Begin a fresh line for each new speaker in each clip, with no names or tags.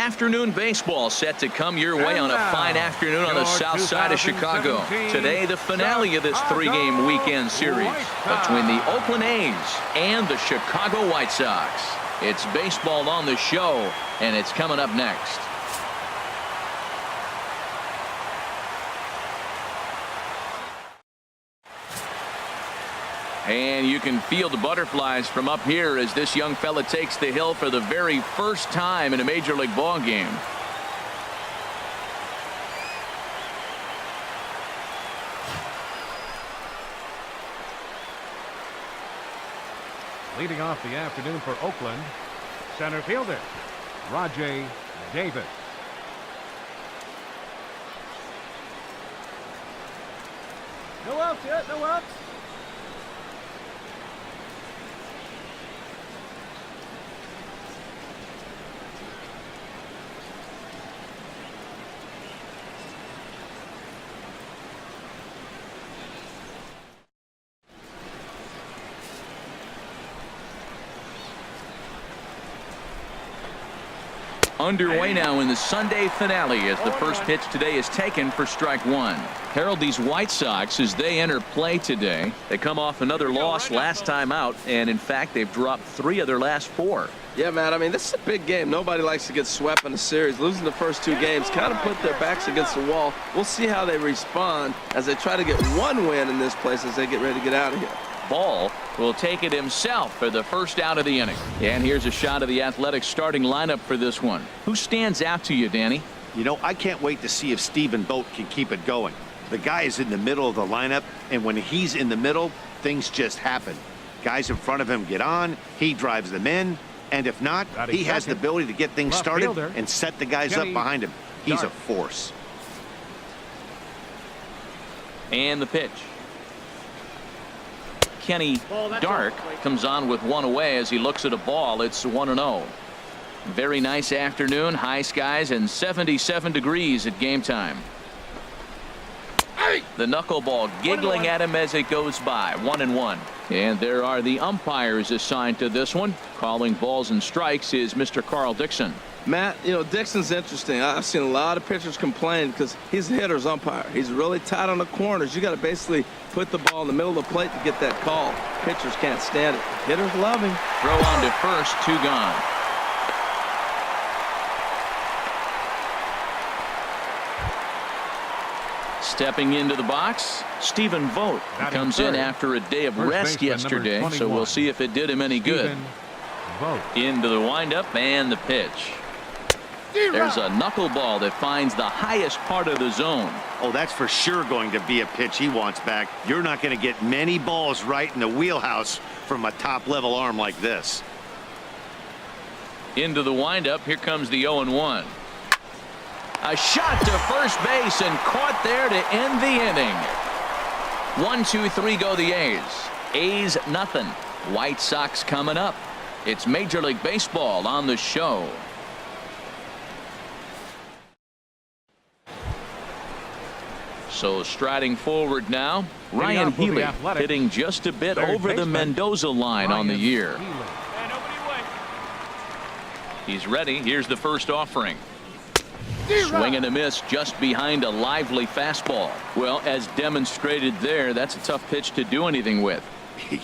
Afternoon baseball set to come your way on a fine afternoon on the south side of Chicago. Today, the finale of this three-game weekend series between the Oakland A's and the Chicago White Sox. It's baseball on the show, and it's coming up next. And you can feel the butterflies from up here as this young fella takes the hill for the very first time in a major league ball game.
Leading off the afternoon for Oakland, center fielder Rajai Davis.
No outs yet, no outs.
Underway now in the Sunday finale as the first pitch today is taken for strike one. Harold, these White Sox, as they enter play today, they come off another loss last time out, and in fact they've dropped 3 of their last 4.
Yeah, man, I mean, this is a big game. Nobody likes to get swept in a series. Losing the first 2 games kind of put their backs against the wall. We'll see how they respond as they try to get one win in this place as they get ready to get out of here.
Ball will take it himself for the first out of the inning. And here's a shot of the Athletics starting lineup for this one. Who stands out to you, Danny?
You know, I can't wait to see if Stephen Vogt can keep it going. The guy is in the middle of the lineup, and when he's in the middle, things just happen. Guys in front of him get on, he drives them in, and if not, he has the ability to get things started and set the guys up behind him. He's a force.
And the pitch. Kenny Dark comes on with one away as he looks at a ball. It's 1-0. Very nice afternoon, high skies and 77 degrees at game time. The knuckleball giggling at him as it goes by. 1-1. And there are the umpires assigned to this one. Calling balls and strikes is Mr. Carl Dixon.
Matt, you know, Dixon's interesting. I've seen a lot of pitchers complain because he's the hitter's umpire. He's really tight on the corners. You got to basically put the ball in the middle of the plate to get that call. Pitchers can't stand it. Hitters love him.
Throw on to first, 2 gone. Stepping into the box, Stephen Vogt comes in after a day of rest yesterday, so we'll see if it did him any good. Into the windup and the pitch. There's a knuckleball that finds the highest part of the zone.
Oh, that's for sure going to be a pitch he wants back. You're not going to get many balls right in the wheelhouse from a top-level arm like this.
Into the windup, here comes the 0-1. A shot to first base and caught there to end the inning. 1-2-3 go the A's. A's nothing. White Sox coming up. It's Major League Baseball on the show. So striding forward now, Ryan Healy hitting just a bit over the Mendoza line on the year. He's ready. Here's the first offering. Swing and a miss just behind a lively fastball. Well, as demonstrated there, that's a tough pitch to do anything with.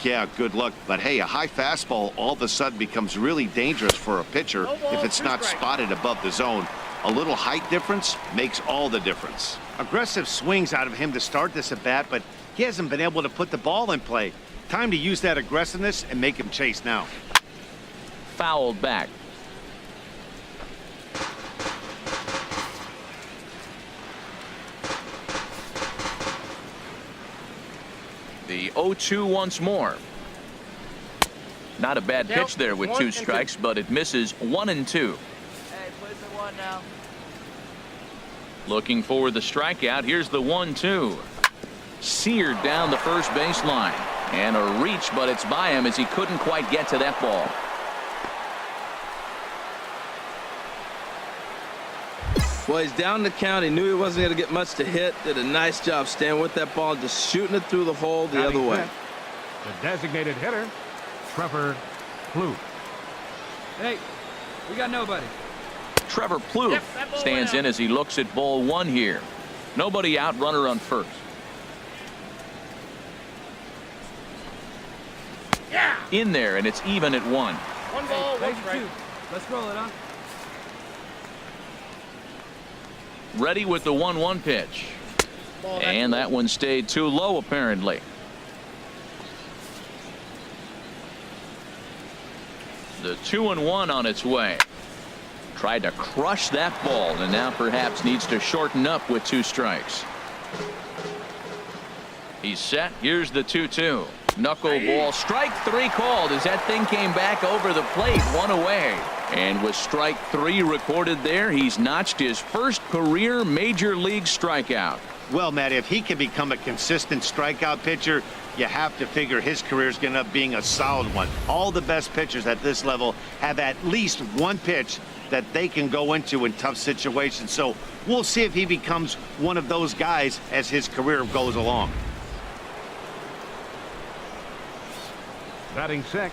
Yeah, good luck. But hey, a high fastball all of a sudden becomes really dangerous for a pitcher if it's not spotted above the zone. A little height difference makes all the difference. Aggressive swings out of him to start this at bat, but he hasn't been able to put the ball in play. Time to use that aggressiveness and make him chase now.
Fouled back. The 0-2 once more. Not a bad pitch there with 2 strikes, but it misses 1-2.
Hey, place at 1 now.
Looking for the strikeout. Here's the 1-2. Seared down the first baseline. And a reach, but it's by him as he couldn't quite get to that ball.
Well, he's down the count. He knew he wasn't going to get much to hit. Did a nice job staying with that ball, just shooting it through the hole the other way.
The designated hitter, Trevor Plouffe.
Hey, we got nobody.
Trevor Plouffe stands in as he looks at ball one here. Nobody out, runner on first. In there, and it's even at 1.
One ball, one strike. Let's roll it, huh?
Ready with the 1-1 pitch. And that one stayed too low, apparently. The 2-1 on its way. Tried to crush that ball, and now perhaps needs to shorten up with 2 strikes. He's set. Here's the 2-2. Knuckleball, strike 3 called as that thing came back over the plate, 1 away. And with strike 3 recorded there, he's notched his first career major league strikeout.
Well, Matt, if he can become a consistent strikeout pitcher, you have to figure his career is going to end up being a solid one. All the best pitchers at this level have at least one pitch that they can go into in tough situations. So we'll see if he becomes one of those guys as his career goes along.
Batting 6th,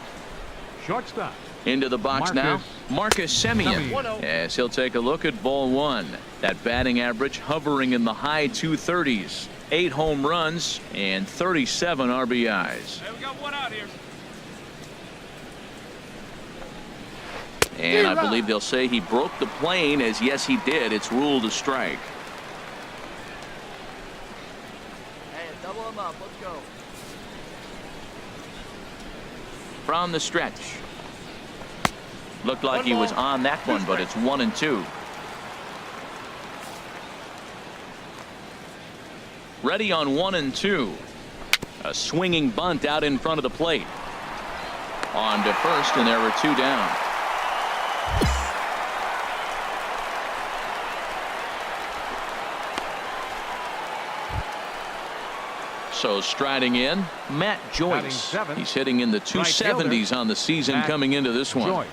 shortstop.
Into the box now, Marcus Semien, as he'll take a look at ball 1. That batting average hovering in the high 230s. 8 home runs and 37 RBIs.
Hey, we got one out here.
And I believe they'll say he broke the plane, as yes he did. It's ruled a strike.
Hey, double him up. Let's go.
From the stretch. Looked like he was on that one, but it's 1-2. Ready on 1-2. A swinging bunt out in front of the plate. On to first, and there were 2 down. So striding in, Matt Joyce. He's hitting in the 270s on the season coming into this one.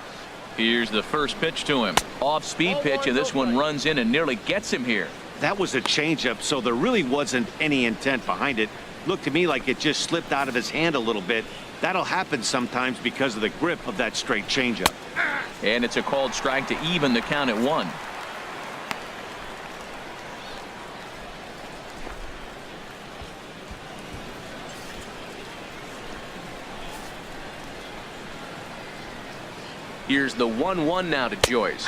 Here's the first pitch to him. Off-speed pitch, and this one runs in and nearly gets him here.
That was a changeup, so there really wasn't any intent behind it. Looked to me like it just slipped out of his hand a little bit. That'll happen sometimes because of the grip of that straight changeup.
And it's a called strike to even the count at 1. Here's the 1-1 now to Joyce.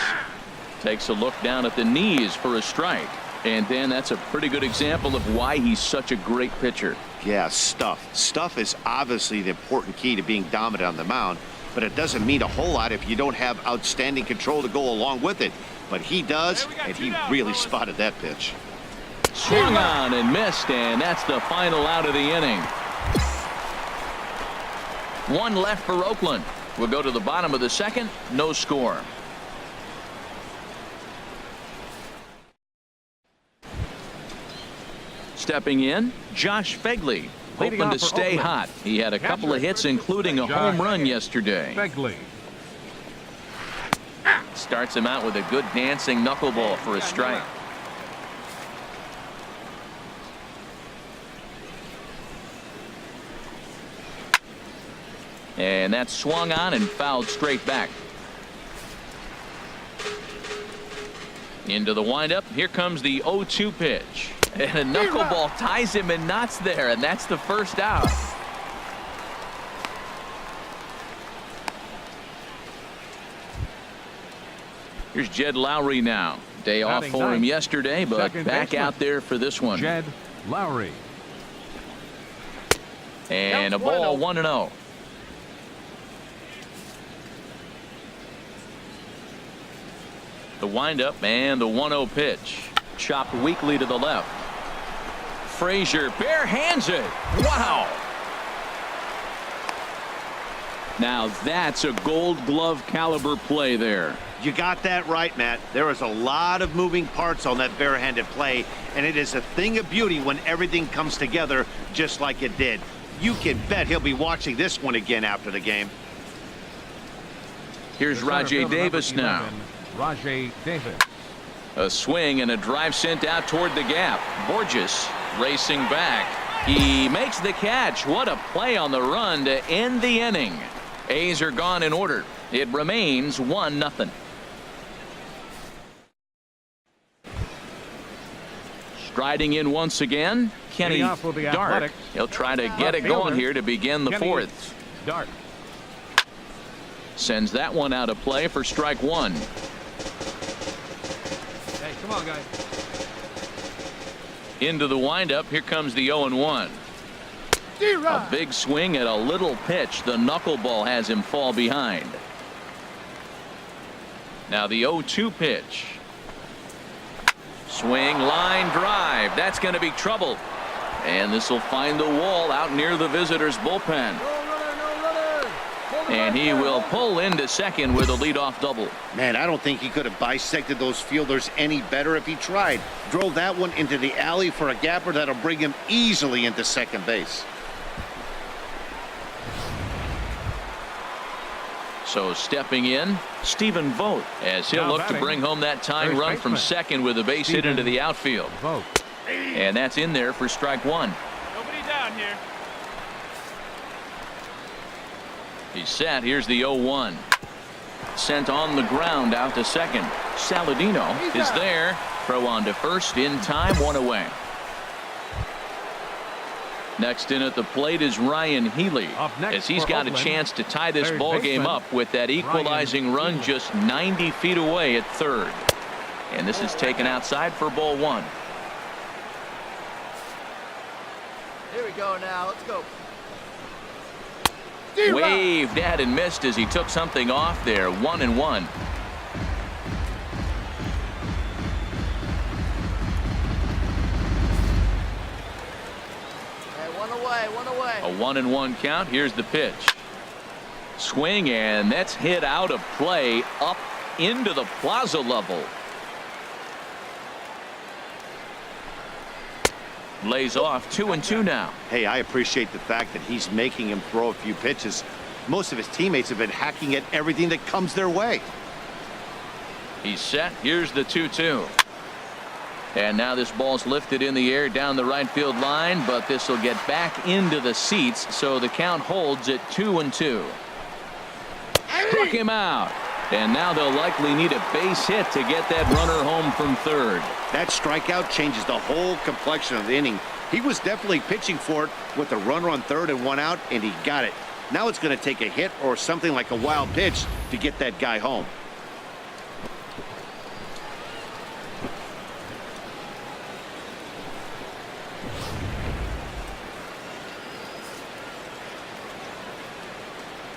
Takes a look down at the knees for a strike. And Dan, that's a pretty good example of why he's such a great pitcher.
Yeah, stuff. Stuff is obviously the important key to being dominant on the mound, but it doesn't mean a whole lot if you don't have outstanding control to go along with it. But he does, and he really spotted that pitch.
Swung on and missed, and that's the final out of the inning. 1 left for Oakland. We'll go to the bottom of the 2nd. No score. Stepping in, Josh Phegley, hoping to stay hot. He had a couple of hits, including a home run yesterday.
Phegley.
Starts him out with a good dancing knuckleball for a strike. And that's swung on and fouled straight back. Into the windup. Here comes the 0-2 pitch. And a knuckleball ties him in knots there, and that's the first out. Here's Jed Lowry now. Day off for him yesterday, but back out there for this one.
Jed Lowry.
And a ball, 1-0. The windup and the 1-0 pitch. Chopped weakly to the left. Frazier bare hands it. Wow. Now that's a Gold Glove caliber play there.
You got that right, Matt. There is a lot of moving parts on that barehanded play, and it is a thing of beauty when everything comes together just like it did. You can bet he'll be watching this one again after the game.
Here's Rajai Davis now.
Rajai Davis.
A swing and a drive sent out toward the gap. Borges racing back. He makes the catch. What a play on the run to end the inning. A's are gone in order. It remains 1-0. Striding in once again, Kenny
Leading off will be
Dark.
Athletics.
He'll try to get
Left
it going
fielder,
here to begin the
Kenny
fourth.
Dark.
Sends that one out of play for strike one.
Hey, come on, guys.
Into the windup. Here comes the 0-1. A big swing at a little pitch. The knuckleball has him fall behind. Now the 0-2 pitch. Swing, line drive. That's going to be trouble. And this will find the wall out near the visitors' bullpen. And he will pull into second with a leadoff double.
Man, I don't think he could have bisected those fielders any better if he tried. Drove that one into the alley for a gapper that'll bring him easily into second base.
So stepping in, Stephen Vogt, as he'll
Now
look to
batting,
bring home that tying
first
run from
baseman,
second with a base hit into the outfield.
Vogt.
And that's in there for strike one.
Nobody down here.
He's set. Here's the 0-1. Sent on the ground out to second. Saladino is there. Throw on to first in time, one away. Next in at the plate is Ryan Healy,
Up next
as he's
for
got a
Oakland,
chance to tie this
third
ball game
baseman,
up with that equalizing
Ryan
run
Healy.
just 90 feet away at third. And this is taken outside for ball one.
Here we go now. Let's go.
Waved at and missed as he took something off there. 1-1.
Hey, one away, one away.
A 1-1 count. Here's the pitch. Swing, and that's hit out of play up into the plaza level. Lays off 2-2 now.
Hey, I appreciate the fact that he's making him throw a few pitches. Most of his teammates have been hacking at everything that comes their way.
He's set. Here's the 2-2. And now this ball's lifted in the air down the right field line, but this will get back into the seats, so the count holds at 2-2. Struck him out. And now they'll likely need a base hit to get that runner home from third.
That strikeout changes the whole complexion of the inning. He was definitely pitching for it with a runner on third and one out, and he got it. Now it's going to take a hit or something like a wild pitch to get that guy home.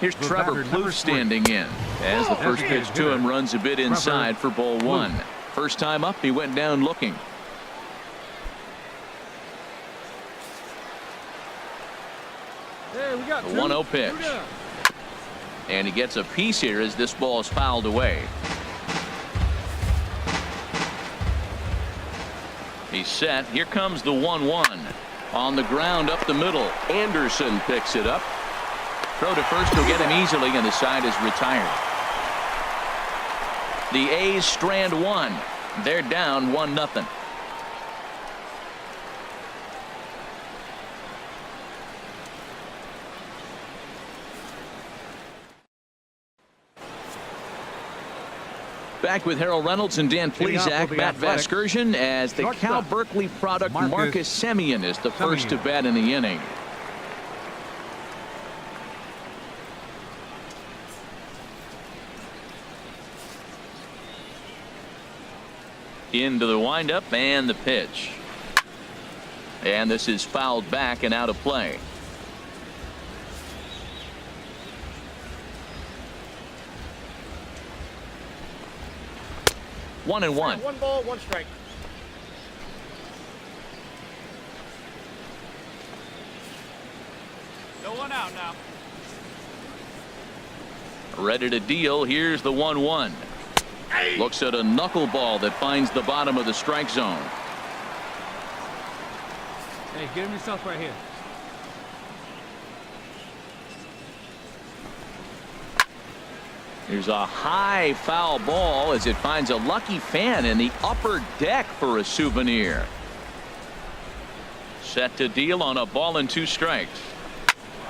Here's
The
Trevor
batter, number
Plouffe standing in as the first pitch to him runs a bit inside for ball one. First time up, he went down looking.
Hey, we got
The 1-0 pitch. And he gets a piece here as this ball is fouled away. He's set. Here comes the 1-1. On the ground up the middle. Anderson picks it up. Throw to first will get him easily, and the side is retired. The A's strand one. They're down 1-0. Back with Harold Reynolds and Dan
Leading off will
Plesac,
be
Matt
Athletics.
Vasgersian, as the
Shortstop.
Cal Berkeley product Marcus Semien is the first to
Semien.
bat in the inning. Into the windup and the pitch. And this is fouled back and out of play. One and one.
One ball, one strike. No one out now.
Ready to deal. Here's the 1-1. Looks at a knuckleball that finds the bottom of the strike zone.
Hey, get him yourself right here.
Here's a high foul ball as it finds a lucky fan in the upper deck for a souvenir. Set to deal on a ball and 2 strikes.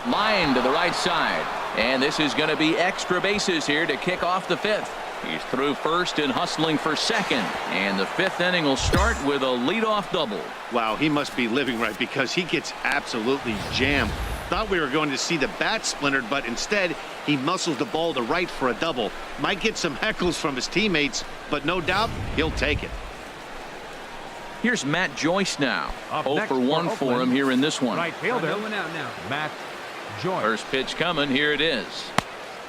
Line to the right side. And this is going to be extra bases here to kick off the 5th. He's through first and hustling for second. And the 5th inning will start with a leadoff double.
Wow, he must be living right because he gets absolutely jammed. Thought we were going to see the bat splintered, but instead he muscles the ball to right for a double. Might get some heckles from his teammates, but no doubt he'll take it.
Here's Matt Joyce now.
Up
0
next
for 1
for
for him
Oakland,
here in this one.
Right fielder,
No one out now.
Matt Joyce.
First pitch coming. Here it is.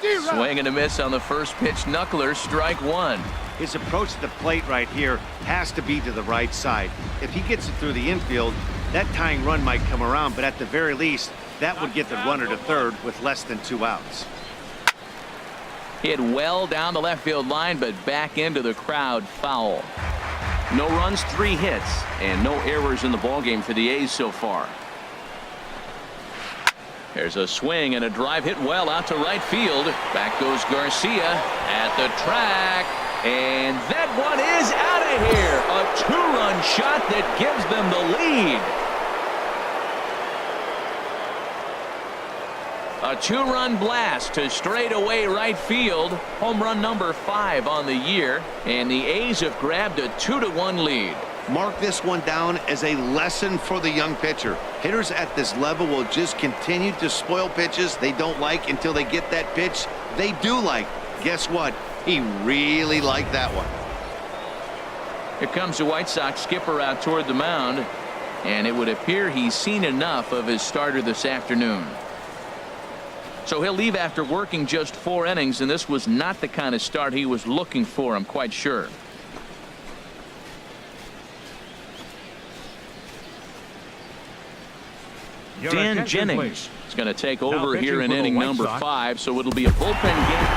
Swing and a miss on the first pitch. Knuckler, strike 1.
His approach to the plate right here has to be to the right side. If he gets it through the infield, that tying run might come around, but at the very least, that would get the runner to third with less than 2 outs.
Hit well down the left field line, but back into the crowd, foul. No runs, 3 hits, and no errors in the ballgame for the A's so far. There's a swing and a drive hit well out to right field. Back goes Garcia at the track. And that one is out of here. A 2-run shot that gives them the lead. A 2-run blast to straightaway right field. Home run number 5 on the year. And the A's have grabbed a 2-1 lead.
Mark this one down as a lesson for the young pitcher. Hitters at this level will just continue to spoil pitches they don't like until they get that pitch they do like. Guess what? He really liked that one.
Here comes the White Sox skipper out toward the mound. And it would appear he's seen enough of his starter this afternoon. So he'll leave after working just 4 innings, and this was not the kind of start he was looking for, I'm quite sure.
Your
Dan
attention,
Jennings
please.
is going to take
Now
over here
pitching
in
for the
inning
White
number
Sox.
5, so it'll be a bullpen game.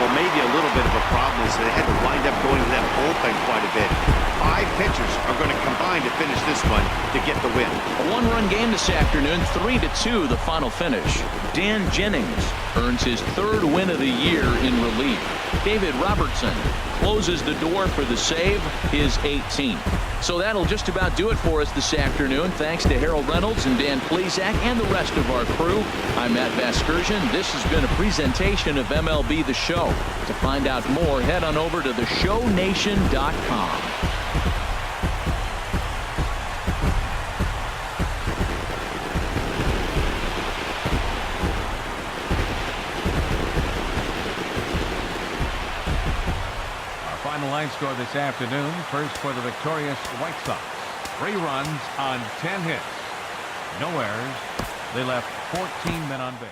Well, maybe a little bit of a problem is they had to wind up going to that bullpen quite a bit. 5 pitchers are going to combine to finish this one to get the win.
A 1-run game this afternoon, 3-2 the final finish. Dan Jennings earns his 3rd win of the year in relief. David Robertson closes the door for the save, his 18th. So that'll just about do it for us this afternoon. Thanks to Harold Reynolds and Dan Plesac and the rest of our crew. I'm Matt Vasgersian. This has been a presentation of MLB The Show. To find out more, head on over to theshownation.com.
Final line score this afternoon. First for the victorious White Sox. 3 runs on 10 hits. No errors. They left 14 men on base.